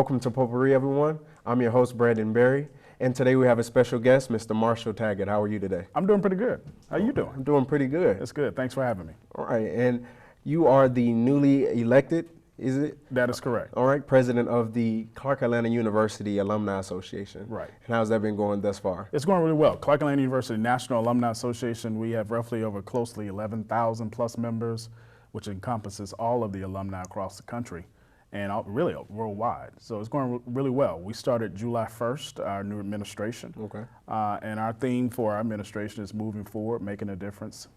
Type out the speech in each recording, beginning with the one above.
Welcome to Potpourri, everyone. I'm your host, Brandon Berry, and today we have a special guest, Mr. Marshall Taggart. How are you today? I'm doing pretty good. How you doing? I'm doing pretty good. That's good. Thanks for having me. All right, and you are the newly elected, is it? That is correct. All right, president of the Clark Atlanta University Alumni Association. Right. And how's that been going thus far? It's going really well. Clark Atlanta University National Alumni Association, we have roughly over closely 11,000 plus members, which encompasses all of the alumni across the country and really worldwide. So it's going really well. We started July 1st, our new administration. Okay. And our theme for our administration is moving forward, making a difference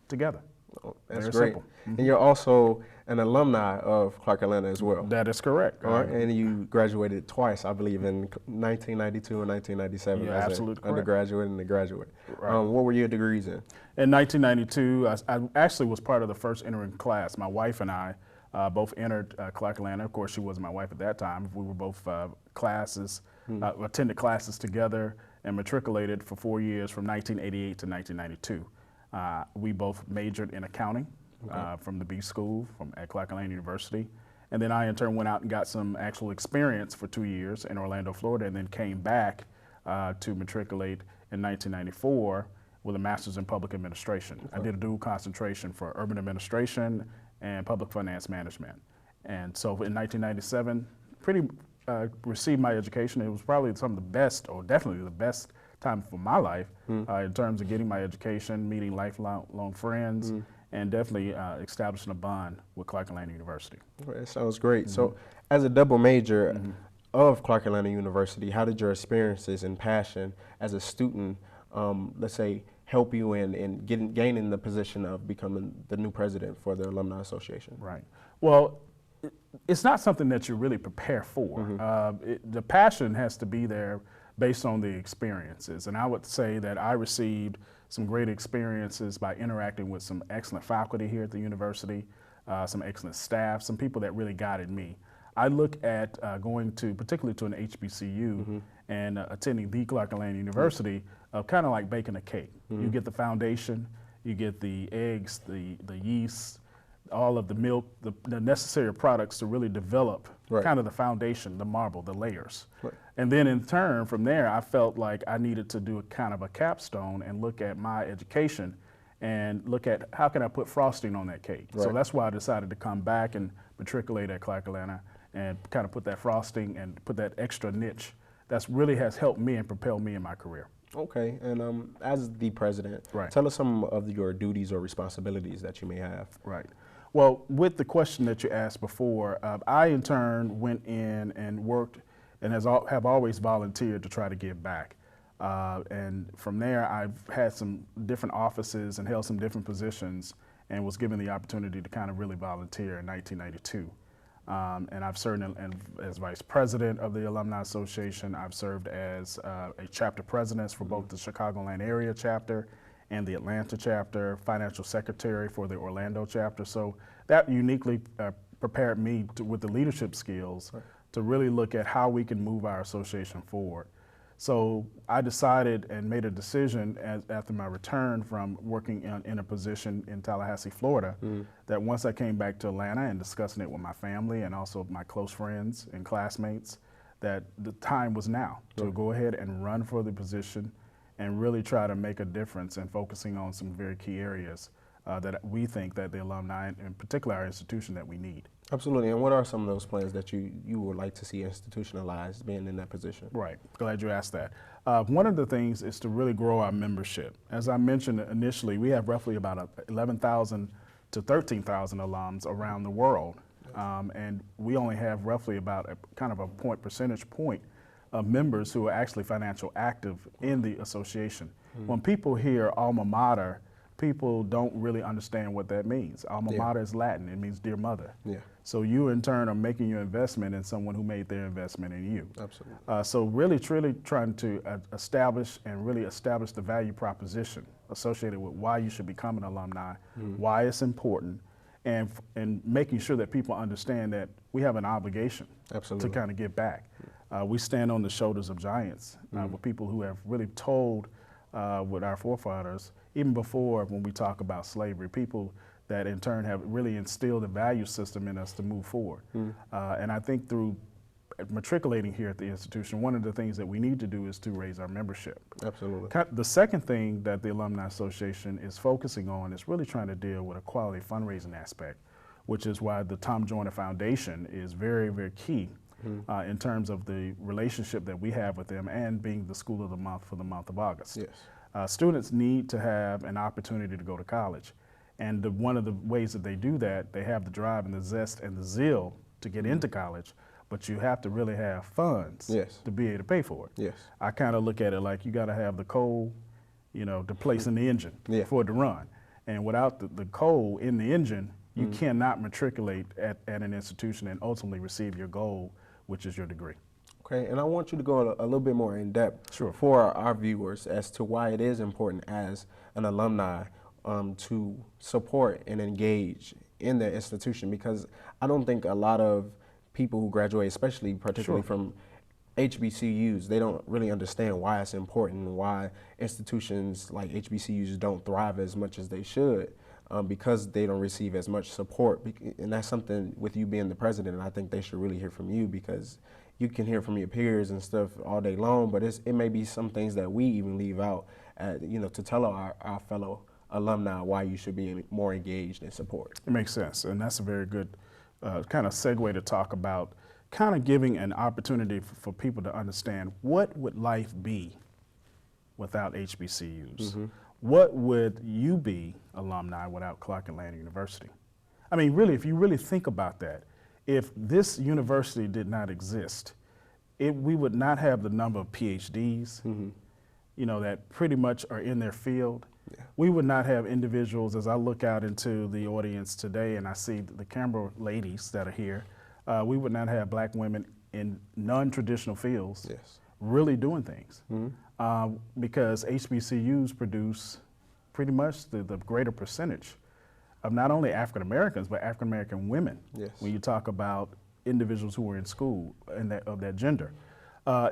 together. Oh, that's Very great. simple. Mm-hmm. And you're also an alumni of Clark Atlanta as well. That is correct. All right, and you graduated twice, I believe, in 1992 and 1997 Yeah, as absolutely an correct. undergraduate and a graduate. Right. What were your degrees in? In 1992, I actually was part of the first entering class. My wife and I both entered Clark Atlanta. Of course, she wasn't my wife at that time. We were both attended classes together and matriculated for 4 years from 1988 to 1992. We both majored in accounting from the B School at Clark Atlanta University. And then I in turn went out and got some actual experience for 2 years in Orlando, Florida, and then came back to matriculate in 1994 with a master's in public administration. Okay. I did a dual concentration for urban administration and public finance management. And so in 1997, received my education. It was probably some of the best, or definitely the best time for my life in terms of getting my education, meeting lifelong friends, and definitely establishing a bond with Clark Atlanta University. Well, that sounds great. So as a double major of Clark Atlanta University, how did your experiences and passion as a student, let's say, help you in gaining the position of becoming the new president for the Alumni Association? Right. Well, it's not something that you really prepare for. The passion has to be there based on the experiences. And I would say that I received some great experiences by interacting with some excellent faculty here at the university, some excellent staff, some people that really guided me. I look at going particularly to an HBCU and attending the Clark Atlanta University, kind of like baking a cake. You get the foundation, you get the eggs, the yeast, all of the milk, the necessary products to really develop kind of the foundation, the marble, the layers. Right. And then in turn, from there, I felt like I needed to do a kind of a capstone and look at my education and look at how can I put frosting on that cake. Right. So that's why I decided to come back and matriculate at Clark Atlanta and kind of put that frosting and put that extra niche. That's really has helped me and propelled me in my career. Okay, and as the president, tell us some of your duties or responsibilities that you may have. Right. Well, with the question that you asked before, I in turn went in and worked and have always volunteered to try to give back. And from there, I've had some different offices and held some different positions and was given the opportunity to kind of really volunteer in 1992. And I've served as vice president of the Alumni Association. I've served as a chapter president for both the Chicagoland area chapter and the Atlanta chapter, financial secretary for the Orlando chapter. So that uniquely prepared me with the leadership skills to really look at how we can move our association forward. So I decided and made a decision after my return from working in a position in Tallahassee, Florida, that once I came back to Atlanta and discussing it with my family and also my close friends and classmates, that the time was now to go ahead and run for the position and really try to make a difference in focusing on some very key areas that we think that the alumni, in particular our institution, that we need. Absolutely, and what are some of those plans that you would like to see institutionalized being in that position? Right, glad you asked that. One of the things is to really grow our membership. As I mentioned initially, we have roughly about 11,000 to 13,000 alums around the world, and we only have roughly about a percentage point of members who are actually financial active in the association. When people hear alma mater, people don't really understand what that means. Alma mater is Latin, it means dear mother. Yeah. So you in turn are making your investment in someone who made their investment in you. Absolutely. So really truly trying to establish the value proposition associated with why you should become an alumni, why it's important, and making sure that people understand that we have an obligation to kind of give back. We stand on the shoulders of giants with people who have really told with our forefathers, even before when we talk about slavery, people that in turn have really instilled a value system in us to move forward. And I think through matriculating here at the institution, one of the things that we need to do is to raise our membership. Absolutely. The second thing that the Alumni Association is focusing on is really trying to deal with a quality fundraising aspect, which is why the Tom Joyner Foundation is very, very key in terms of the relationship that we have with them and being the School of the Month for the month of August. Yes. Students need to have an opportunity to go to college. And one of the ways that they do that, they have the drive and the zest and the zeal to get into college, but you have to really have funds Yes. to be able to pay for it. Yes. I kind of look at it like you got to have the coal, to place in the engine for it to run. And without the coal in the engine, you cannot matriculate at an institution and ultimately receive your goal, which is your degree. Okay, and I want you to go a little bit more in depth Sure. for our viewers as to why it is important as an alumni to support and engage in their institution, because I don't think a lot of people who graduate, especially particularly from HBCUs, they don't really understand why it's important and why institutions like HBCUs don't thrive as much as they should, because they don't receive as much support. And that's something with you being the president, and I think they should really hear from you, because you can hear from your peers and stuff all day long, but it may be some things that we even leave out, to tell our fellow alumni why you should be more engaged in support. It makes sense, and that's a very good kind of segue to talk about kind of giving an opportunity for people to understand what would life be without HBCUs. What would you be, alumni, without Clark Atlanta University? I mean, really, if you really think about that, if this university did not exist, we would not have the number of PhDs, that pretty much are in their field. Yeah. We would not have individuals, as I look out into the audience today and I see the camera ladies that are here, we would not have black women in non-traditional fields really doing things. Because HBCUs produce pretty much the greater percentage of not only African Americans, but African American women. Yes. When you talk about individuals who are in school and of that gender.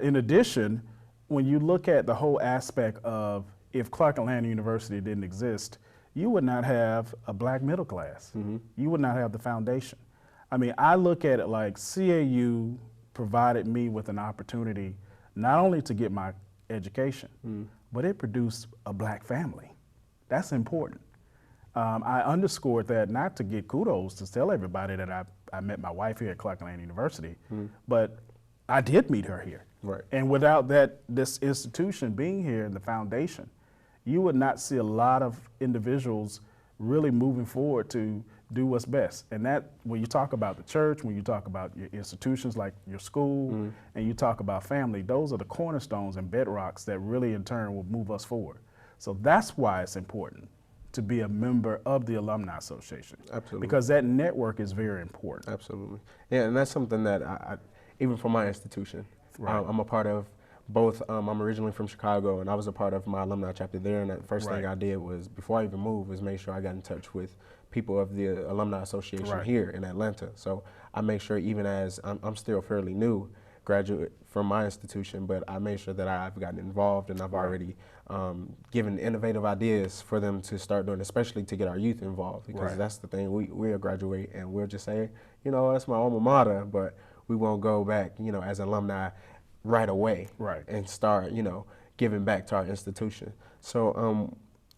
In addition, when you look at the whole aspect of if Clark Atlanta University didn't exist, you would not have a black middle class. You would not have the foundation. I mean, I look at it like CAU provided me with an opportunity not only to get my education, but it produced a black family. That's important. I underscored that not to get kudos, to tell everybody that I met my wife here at Clark Atlanta University, but I did meet her here. Right. And without this institution being here and the foundation, you would not see a lot of individuals really moving forward to do what's best. And that, when you talk about the church, when you talk about your institutions like your school, and you talk about family, those are the cornerstones and bedrocks that really in turn will move us forward. So that's why it's important to be a member of the Alumni Association. Absolutely. Because that network is very important. Absolutely. Yeah, and that's something that I even for my institution, I'm a part of both. I'm originally from Chicago, and I was a part of my alumni chapter there, and the first thing I did was, before I even moved, was make sure I got in touch with people of the Alumni Association here in Atlanta. So I make sure, even as I'm still fairly new graduate from my institution, but I made sure that I've gotten involved, and I've already given innovative ideas for them to start doing, especially to get our youth involved, because that's the thing. We'll graduate and we'll just say, that's my alma mater, but we won't go back, as alumni right away and start, giving back to our institution. So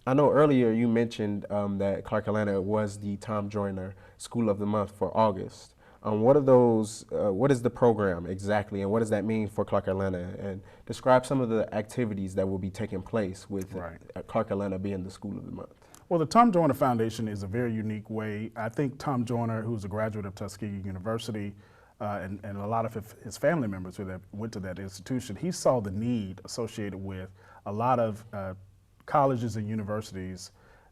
I know earlier you mentioned that Clark Atlanta was the Tom Joyner School of the Month for August. What are those? What is the program exactly, and what does that mean for Clark Atlanta? And describe some of the activities that will be taking place with Clark Atlanta being the School of the Month. Well, the Tom Joyner Foundation is a very unique way. I think Tom Joyner, who's a graduate of Tuskegee University, and a lot of his family members who went to that institution, he saw the need associated with a lot of colleges and universities.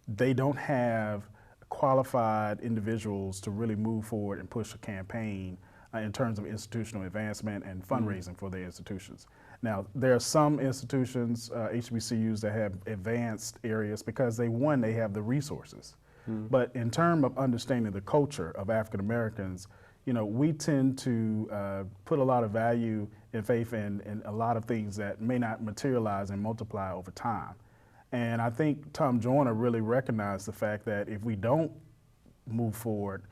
They don't have qualified individuals to really move forward and push a campaign in terms of institutional advancement and fundraising for their institutions. Now, there are some institutions, HBCUs, that have advanced areas because they have the resources. But in terms of understanding the culture of African Americans, we tend to put a lot of value and faith in a lot of things that may not materialize and multiply over time. And I think Tom Joyner really recognized the fact that if we don't move forward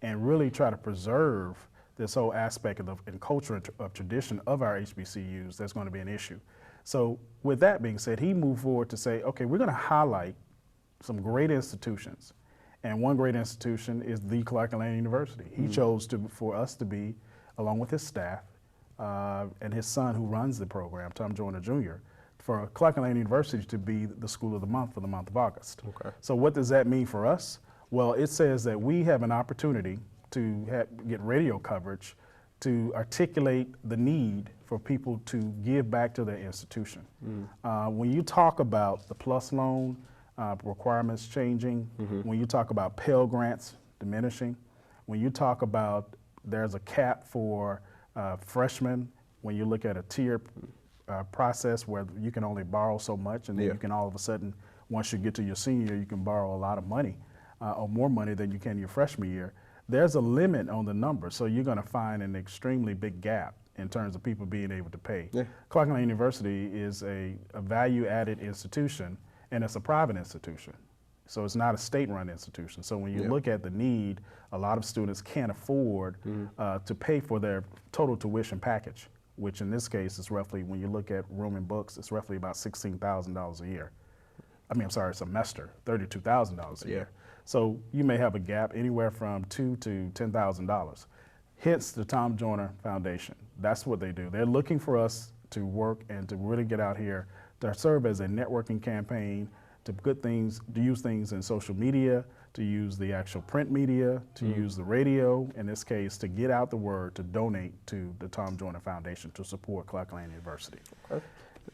and really try to preserve this whole aspect and culture of tradition of our HBCUs, that's going to be an issue. So with that being said, he moved forward to say, okay, we're going to highlight some great institutions. And one great institution is the Clark Atlanta University. He chose for us to be, along with his staff and his son who runs the program, Tom Joyner Jr., for Clark Atlanta University to be the school of the month for the month of August. Okay. So what does that mean for us? Well, it says that we have an opportunity to get radio coverage to articulate the need for people to give back to their institution. When you talk about the PLUS loan requirements changing, when you talk about Pell Grants diminishing, when you talk about there's a cap for freshmen, when you look at a tier process where you can only borrow so much, and then you can all of a sudden, once you get to your senior year, you can borrow a lot of money or more money than you can your freshman year. There's a limit on the number, so you're going to find an extremely big gap in terms of people being able to pay. Clark Atlanta University is a value-added institution, and it's a private institution. So it's not a state-run institution. So when you look at the need, a lot of students can't afford to pay for their total tuition package, which in this case is roughly, when you look at room and books, it's roughly about $16,000 a year. I mean, I'm sorry, a semester, $32,000 a year. So you may have a gap anywhere from $2,000 to $10,000. Hence the Tom Joyner Foundation. That's what they do. They're looking for us to work and to really get out here to serve as a networking campaign, to use things in social media, to use the actual print media, to use the radio, in this case, to get out the word, to donate to the Tom Joyner Foundation to support Clark Atlanta University. Okay.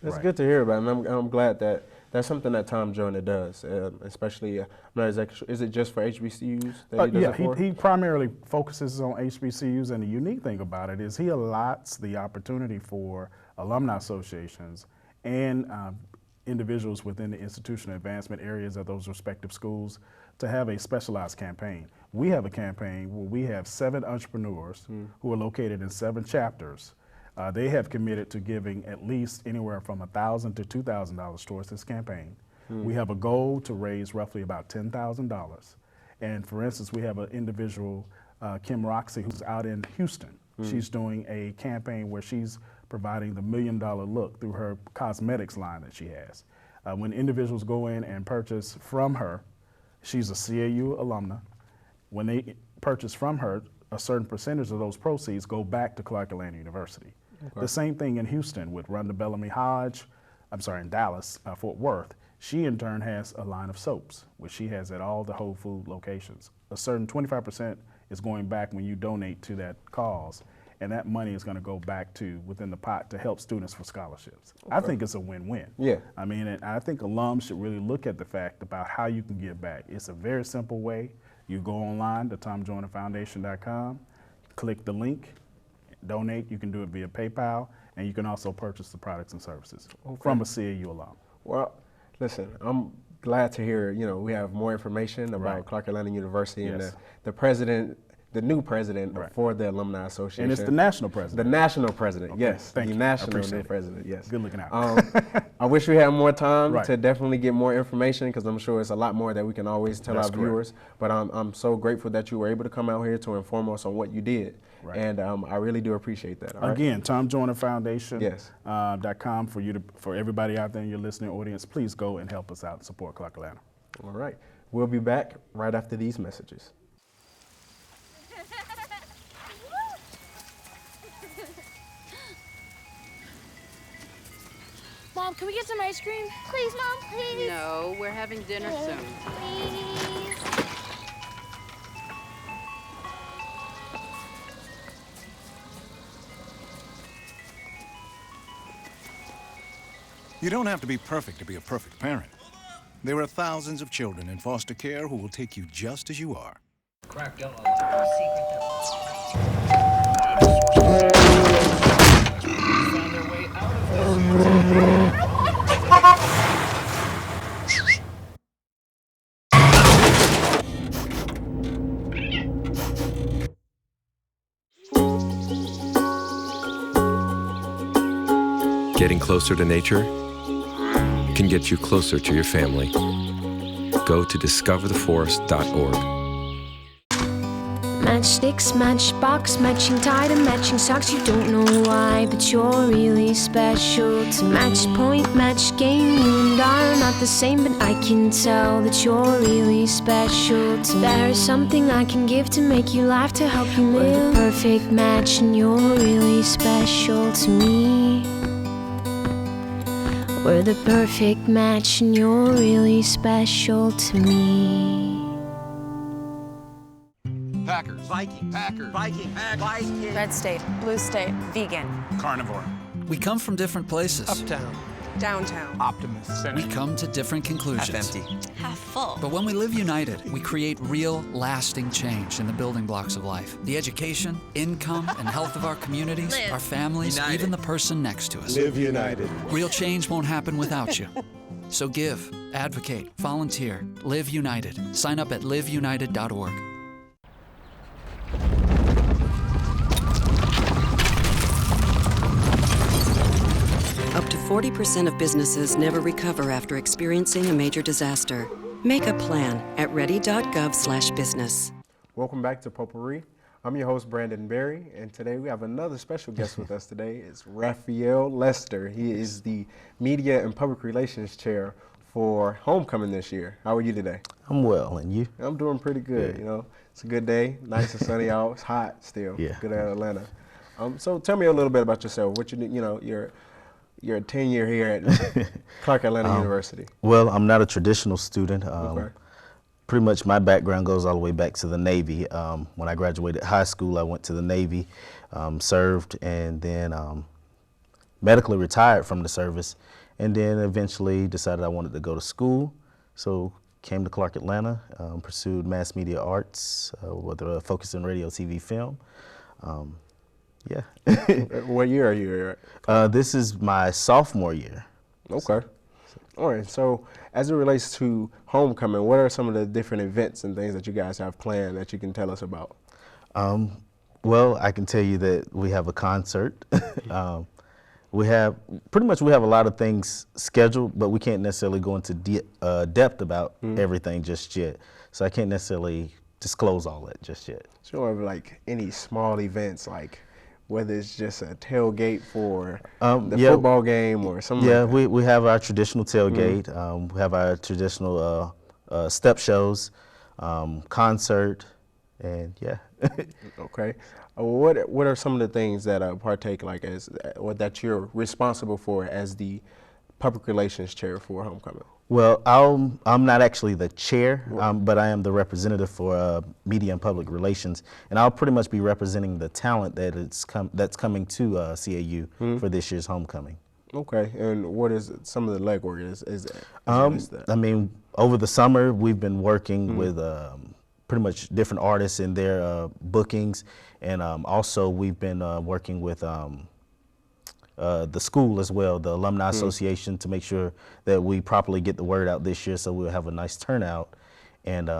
It's good to hear about, and I'm glad that that's something that Tom Joyner does, especially, I'm not exactly sure, is it just for HBCUs that he does it for? He primarily focuses on HBCUs, and the unique thing about it is he allots the opportunity for alumni associations and individuals within the institutional advancement areas of those respective schools to have a specialized campaign. We have a campaign where we have 7 entrepreneurs who are located in 7 chapters. They have committed to giving at least anywhere from $1,000 to $2,000 towards this campaign. We have a goal to raise roughly about $10,000. And for instance, we have an individual, Kim Roxy, who's out in Houston. She's doing a campaign where she's providing the $1 million look through her cosmetics line that she has. When individuals go in and purchase from her, she's a CAU alumna. When they purchase from her, a certain percentage of those proceeds go back to Clark Atlanta University. Okay. The same thing in Houston with Rhonda Bellamy Hodge, in Dallas, Fort Worth. She in turn has a line of soaps, which she has at all the Whole Food locations. A certain 25% is going back when you donate to that cause, and that money is going to go back to within the pot to help students for scholarships. Okay. I think it's a win-win. Yeah. I mean, and I think alums should really look at the fact about how you can give back. It's a very simple way. You go online to TomJoynerFoundation.com, click the link, donate. You can do it via PayPal, and you can also purchase the products and services from a CAU alum. Well, listen, I'm glad to hear, we have more information about Clark Atlanta University and the president, the new president for the Alumni Association. And it's the national president. The national president, okay. yes. Thank the you. national new president, yes. Good looking out. I wish we had more time to definitely get more information, because I'm sure it's a lot more that we can always tell our viewers. But I'm so grateful that you were able to come out here to inform us on what you did. Right. And I really do appreciate that. Again, TomJoynerFoundation.com for everybody out there in your listening audience. Please go and help us out and support Clark Atlanta. All right. We'll be back right after these messages. Mom, can we get some ice cream? Please, Mom, please. No, we're having dinner soon. Please. You don't have to be perfect to be a perfect parent. There are thousands of children in foster care who will take you just as you are. Crack don't allow secret found their way out of Getting closer to nature can get you closer to your family. Go to discovertheforest.org. My matchsticks, matchbox, matching tie to matching socks. You don't know why, but you're really special to match point, match game. You and I are not the same, but I can tell that you're really special to me. There's something I can give to make you laugh, to help you live. We're the perfect match, and you're really special to me. We're the perfect match, and you're really special to me. Packers. Vikings. Packers. Vikings. Vikings. Red state, blue state, vegan. Carnivore. We come from different places. Uptown. Downtown. Optimist. We come to different conclusions. Half empty. Half full. But when we live united, we create real, lasting change in the building blocks of life. The education, income, and health of our communities, Live. our families, United. even the person next to us. Live united. Real change won't happen without you. So give, advocate, volunteer, live united. Sign up at liveunited.org. Up to 40% of businesses never recover after experiencing a major disaster. Make a plan at ready.gov/business. Welcome back to Potpourri. I'm your host, Brandon Berry, and today we have another special guest with us today. It's Ralphael Lester. He is the Media and Public Relations Chair for Homecoming this year. How are you today? I'm well, and you? I'm doing pretty good. Yeah. You know, it's a good day, nice and sunny out. It's hot still. Yeah. Good at Atlanta. So tell me a little bit about yourself. What you know, your tenure here at Clark Atlanta University. Well, I'm not a traditional student. Okay. Pretty much my background goes all the way back to the Navy. When I graduated high school, I went to the Navy, served, and then medically retired from the service, and then eventually decided I wanted to go to school. So came to Clark Atlanta, pursued mass media arts with a focus in radio, TV, film. Yeah. What year are you at? This is my sophomore year. Okay. All right. So as it relates to Homecoming, what are some of the different events and things that you guys have planned that you can tell us about? Well, I can tell you that we have a concert. We have a lot of things scheduled, but we can't necessarily go into depth about everything just yet. So I can't necessarily disclose all that just yet. So you don't have like any small events, like whether it's just a tailgate for the football game or something like that? we have our traditional tailgate. We have our traditional step shows, concert, and yeah. Okay. What are some of the things that partake like as or that you're responsible for as the public relations chair for Homecoming? Well, I'm not actually the chair, but I am the representative for media and public relations, and I'll pretty much be representing the talent that's coming to CAU for this year's Homecoming. Okay, and what is some of the legwork is that? I mean, over the summer we've been working with pretty much different artists in their bookings, and also we've been working with the school as well, the Alumni Association, to make sure that we properly get the word out this year so we'll have a nice turnout. And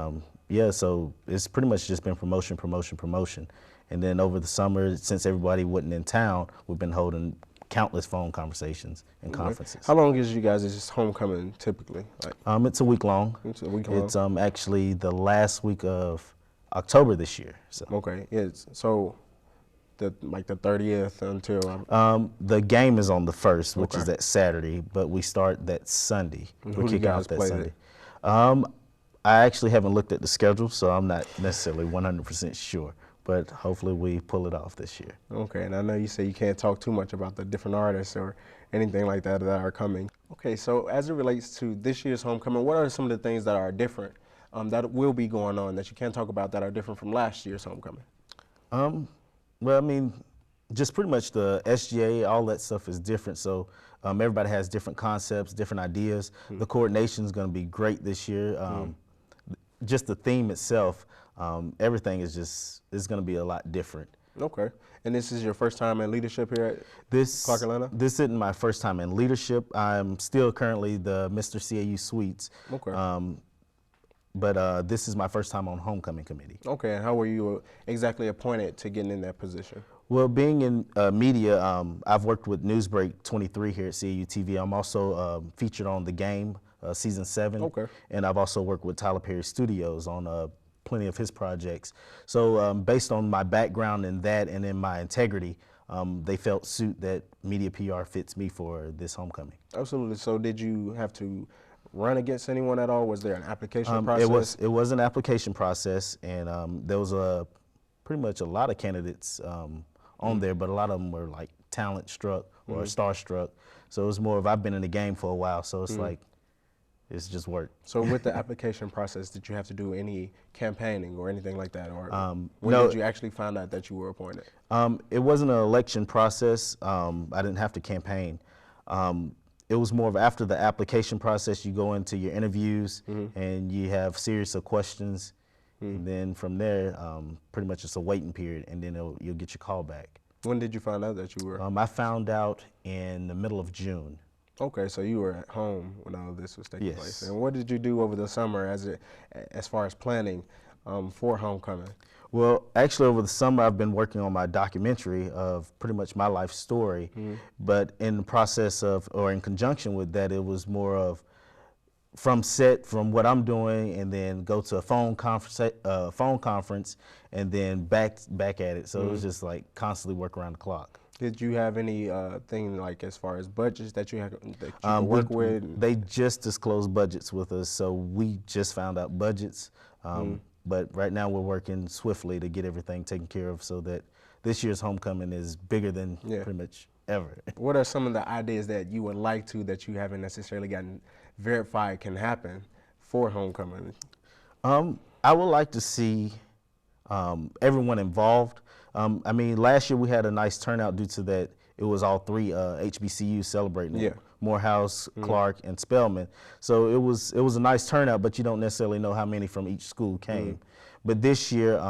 yeah, so it's pretty much just been promotion. And then over the summer, since everybody wasn't in town, we've been holding countless phone conversations and conferences. How long is you guys' Homecoming typically? Like? It's a week long. It's a week long? It's actually the last week of October this year. So. Okay, so the 30th until the game is on the 1st, which is that Saturday, but we start that Sunday. Who do you guys play Sunday. I actually haven't looked at the schedule, so I'm not necessarily 100% sure, but hopefully we pull it off this year. Okay, and I know you say you can't talk too much about the different artists or anything like that that are coming. Okay, so as it relates to this year's Homecoming, what are some of the things that are different that will be going on that you can't talk about that are different from last year's Homecoming? Well, I mean, just pretty much the SGA, all that stuff is different. So everybody has different concepts, different ideas. The coordination is going to be great this year. Just the theme itself, everything is going to be a lot different. Okay. And this is your first time in leadership here at Clark Atlanta? This isn't my first time in leadership. I'm still currently the Mr. CAU Suites. Okay. But this is my first time on Homecoming Committee. Okay, and how were you exactly appointed to getting in that position? Well, being in media, I've worked with Newsbreak 23 here at CAU TV. I'm also featured on The Game, Season 7. Okay. And I've also worked with Tyler Perry Studios on plenty of his projects. So based on my background in that and in my integrity, they felt suit that media PR fits me for this homecoming. Absolutely. So did you have to run against anyone at all? Was there an application process? It was an application process, and there was pretty much a lot of candidates on there, but a lot of them were like talent struck or starstruck. So it was more of, I've been in the game for a while, so it's like, it's just work. So with the application process, did you have to do any campaigning or anything like that? Or when no, did you actually find out that you were appointed? It wasn't an election process. I didn't have to campaign. It was more of after the application process, you go into your interviews and you have series of questions. And then from there, pretty much it's a waiting period, and then you'll get your call back. When did you find out that you were? I found out in the middle of June. Okay, so you were at home when all of this was taking Yes. place. And what did you do over the summer as far as planning for homecoming? Well, actually over the summer I've been working on my documentary of pretty much my life story, but in the process of, or in conjunction with that, it was more of from set, from what I'm doing, and then go to a phone conference, and then back at it. So it was just like constantly work around the clock. Did you have any thing like as far as budgets that you could work with? They just disclosed budgets with us, so we just found out budgets. But right now we're working swiftly to get everything taken care of so that this year's homecoming is bigger than pretty much ever. What are some of the ideas that you would like to, that you haven't necessarily gotten verified can happen for homecoming? I would like to see everyone involved. I mean, last year we had a nice turnout due to that it was all three HBCUs celebrating it. Morehouse, Clark, and Spelman. So it was a nice turnout, but you don't necessarily know how many from each school came. But this year,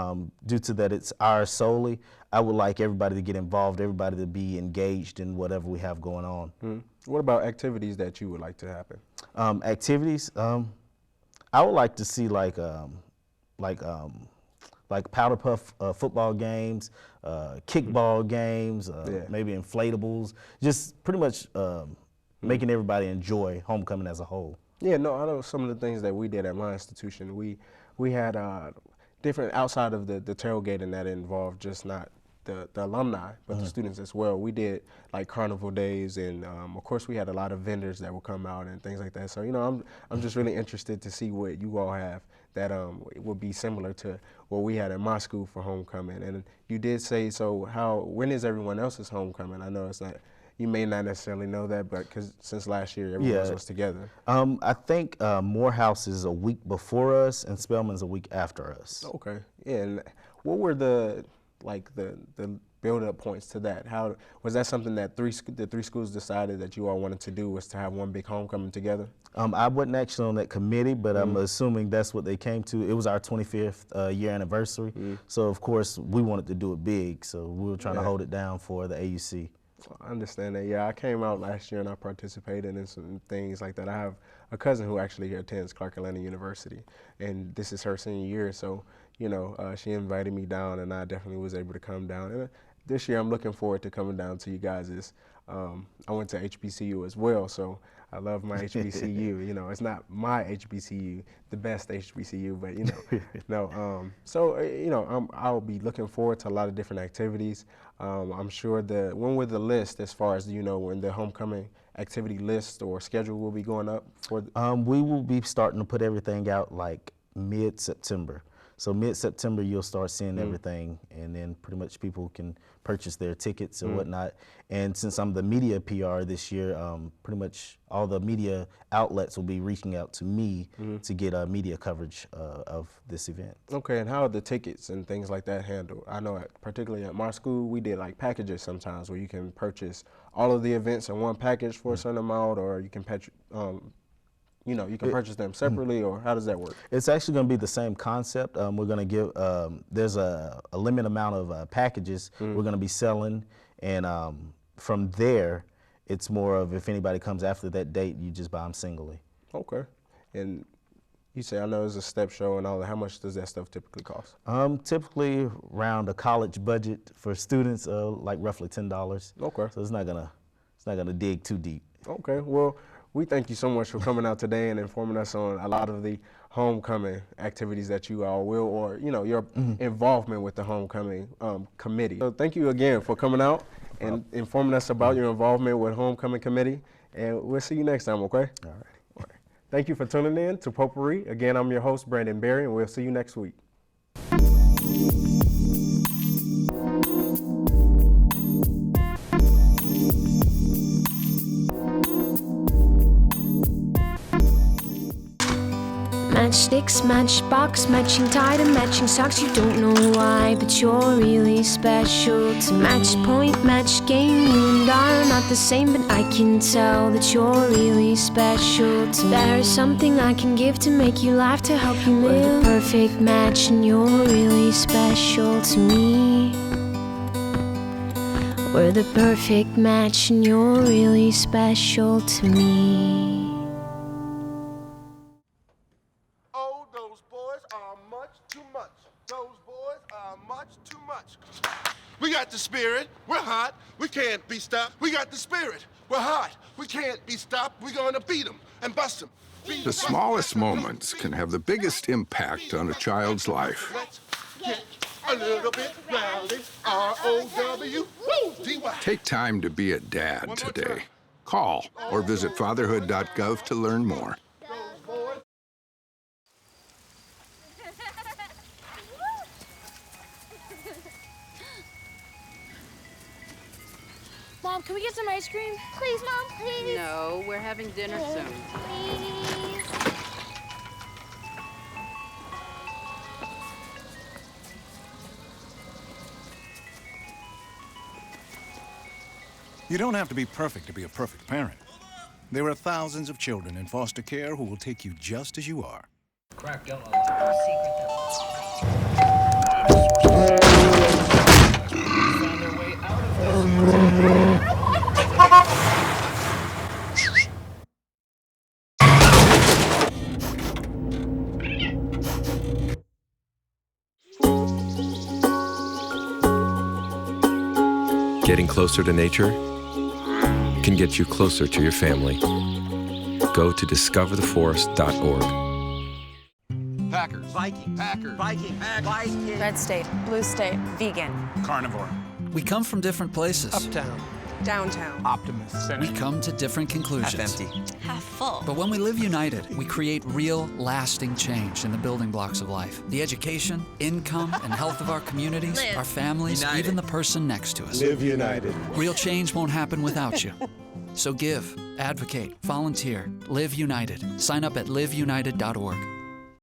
due to that it's ours solely, I would like everybody to get involved, everybody to be engaged in whatever we have going on. What about activities that you would like to happen? Activities, I would like to see like powder puff football games, kickball games, maybe inflatables, just pretty much making everybody enjoy homecoming as a whole. Yeah, no, I know some of the things that we did at my institution. We had different, outside of the tailgating that involved just not the alumni, but the students as well. We did like carnival days, and of course we had a lot of vendors that would come out and things like that. So, you know, I'm just really interested to see what you all have that would be similar to what we had at my school for homecoming. And you did say, so when is everyone else's homecoming? I know it's not, you may not necessarily know that, but since last year everyone was together. I think Morehouse is a week before us and Spelman's a week after us. Okay, yeah. And what were the build-up points to that? How was that something that the three schools decided that you all wanted to do, was to have one big homecoming together? I wasn't actually on that committee, but I'm assuming that's what they came to. It was our 25th year anniversary, so of course we wanted to do it big, so we were trying to hold it down for the AUC. I understand that. Yeah, I came out last year and I participated in some things like that. I have a cousin who actually attends Clark Atlanta University, and this is her senior year, so you know, she invited me down, and I definitely was able to come down. And this year I'm looking forward to coming down to you guys'. I went to HBCU as well, so I love my HBCU. You know, it's not my HBCU, the best HBCU, but you know, so you know, I'll be looking forward to a lot of different activities. I'm sure when will the list, as far as, you know, when the homecoming activity list or schedule will be going up for? We will be starting to put everything out like mid-September. So mid-September you'll start seeing everything, and then pretty much people can purchase their tickets and whatnot. And since I'm the media PR this year, pretty much all the media outlets will be reaching out to me to get media coverage of this event. Okay, and how are the tickets and things like that handled? I know particularly at my school we did like packages sometimes where you can purchase all of the events in one package for a certain amount, or you can you know, you can purchase them separately, or how does that work? It's actually going to be the same concept. We're going to give, there's a limited amount of packages we're going to be selling, and from there, it's more of, if anybody comes after that date, you just buy them singly. Okay. And you say, I know it's a step show and all that. How much does that stuff typically cost? Typically around a college budget for students, like roughly $10. Okay. So it's not gonna dig too deep. Okay. Well, We thank you so much for coming out today and informing us on a lot of the homecoming activities that you all will, or your involvement with the homecoming committee. So thank you again for coming out and informing us about your involvement with homecoming committee. And we'll see you next time, okay? All right. Thank you for tuning in to Potpourri. Again, I'm your host, Brandon Berry, and we'll see you next week. Matchsticks, matchbox, matching tie to matching socks. You don't know why, but you're really special to match point, match game. You and I are not the same, but I can tell that you're really special to me. There's something I can give to make you laugh, to help you live. We're the perfect match, and you're really special to me. We're the perfect match, and you're really special to me. We got the spirit, we're hot, we can't be stopped. We got the spirit, we're hot, we can't be stopped. We're gonna beat them and bust them. The smallest moments can have the biggest impact on a child's life. Let's get a little bit rowdy, R-O-W-D-Y. Take time to be a dad today. Call or visit fatherhood.gov to learn more. Mom, can we get some ice cream? Please, Mom, please. No, we're having dinner soon. Please. You don't have to be perfect to be a perfect parent. There are thousands of children in foster care who will take you just as you are. Crack don't allow secret found their way out of Getting closer to nature can get you closer to your family. Go to discovertheforest.org. Packers. Viking. Packers. Viking. Viking. Red state, blue state, vegan. Carnivore. We come from different places. Uptown. Downtown. Optimist. We come to different conclusions. Half empty. Half full. But when we live united, we create real, lasting change in the building blocks of life. The education, income, and health of our communities, Live our families, united. even the person next to us. Live united. Real change won't happen without you. So give, advocate, volunteer, live united. Sign up at liveunited.org.